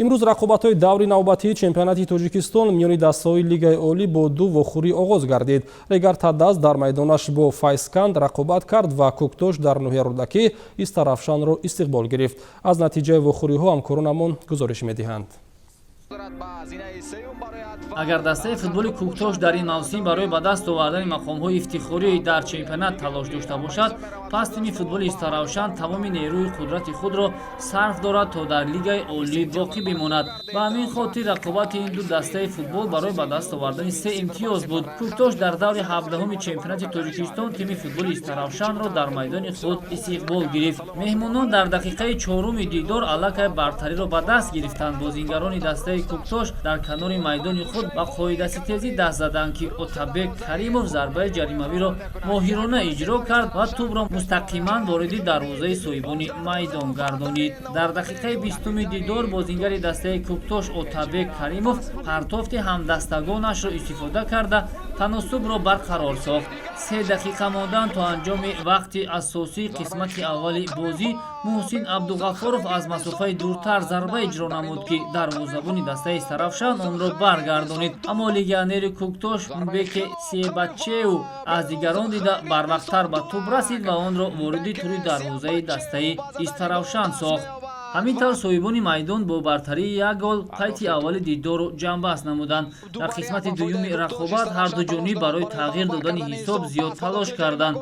имрӯз рақобатҳои даври навбатии чемпионати Тоҷикистон миёни дастаҳои Лигаи олӣ бо ду вохӯрӣ оғоз гардид. Регар Тадаст дар майдонаш бо Файзканд рақобат кард ва Кӯктош дар ноҳияи Рӯдакӣ Истарафшанро истиқбол гирифт. Аз натиҷаи вохӯриҳо ҳамкоронамон гузориш медиҳанд. Агар дастаи футболи Кӯктош дар ин мавсим барои ба даст овардани мақомҳои ифтихорӣ дар чемпионат талош дошта бошад, пас тими футболи Истарафшан тамоми нерӯи қудрати худро сарф дорад то дар Лигаи олӣ боқӣ бимонад. Ба ҳамин хотир рақобати ин ду дастаи футбол барои ба даст овардани 3 имтиёз буд. Кӯктош дар даври 17-уми чемпионати Тоҷикистон тими футболи Истарафшанро дар майдони худ истиқбол гирифт. Меҳмонон дар дақиқаи 4-уми дидор аллакай бартариро ба даст гирифтанд. Бозингарони дастаи Кӯктош дар канори майдони худ ба қоидаситезӣ даст заданд ки Отабек Каримов зарбаи ҷаримавиро моҳирона иҷро кард ва тӯбро мустақиман вориди дарвозаи соҳибони майдон гардонид. Дар дақиқаи 20-уми дидор бозингари дастаи Кӯктош Отабек Каримов партофти ҳамдастагонашро истифода карда таносубро барқарор сохт. 3 дақиқа мондан то анҷоми вақти асосии қисмати аввали бозӣ Муҳсин Абдуғаффоров аз масофаи дуртар зарба иҷро намуд ки дарвозабони дастаи Истарафшан онро баргардонид, аммо легионери Кӯктош Мбеке Сиебачеу аз дигарон дида барвақттар ба тӯб расид ва онро вориди тури дарвозаи дастаи Истарафшан сохт. ҳамин тавр соҳибони майдон бо бартарии 1 гол қайти аввали дидорро ҷамъбаст намуданд. Дар қисмати дуюми рақобат ҳарду ҷониб барои тағйир додани ҳисоб зиёд талош карданд.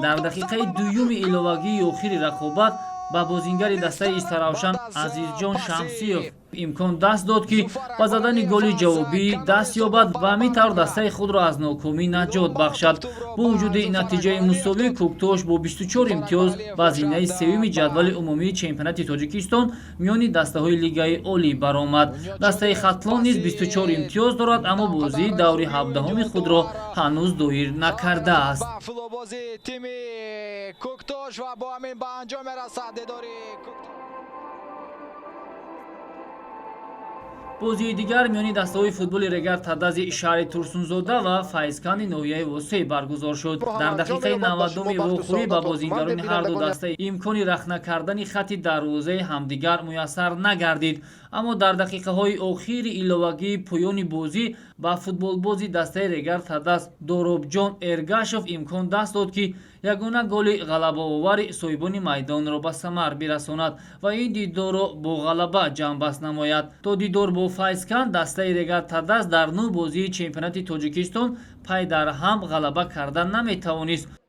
Дар дақиқаи дуюми иловагии охири рақобат ба бозингари дастаи Истарафшан Азизҷон Шамсиёв имкон даст дод ки ба задани голи ҷавобӣ даст ёбад ва ҳамин тавр дастаи худро аз нокомӣ наҷот бахшад. Бо вуҷуди натиҷаи мусовӣ Кӯктош бо 24 имтиёз ба зинаи севюми ҷадвали умумии чемпионати Тоҷикистон миёни дастаҳои Лигаи олӣ баромад. Дастаи Хатлон низ 24 имтиёз дорад, аммо бозии даври 17-уми худро ҳанӯз доир накардааст. бозии дигар миёни дастаҳои футболи Регар Тадази шаҳри Турсунзода ва Файзканди ноҳияи Восеъ баргузор шуд. Дар дақиқаи 90-уми вохӯрӣ ба бозингарони ҳарду даста имкони рахна кардани хатти дарвозаи ҳамдигар муяссар нагардид, аммо дар дақиқаҳои охири иловагии поёни бозӣ ба футболбози дастаи Регар Тадас Доробҷон Эргашев имкон даст дод ки ягона голи ғалабаовари соҳибони майдонро ба самар бирасонад ва ин дидорро бо ғалаба ҷамъбаст намояд. То дидор бо Файзканд дастаи Регар Тадас дар 9 бозии чемпионати Тоҷикистон пай дар ҳам ғалаба карда наметавонист.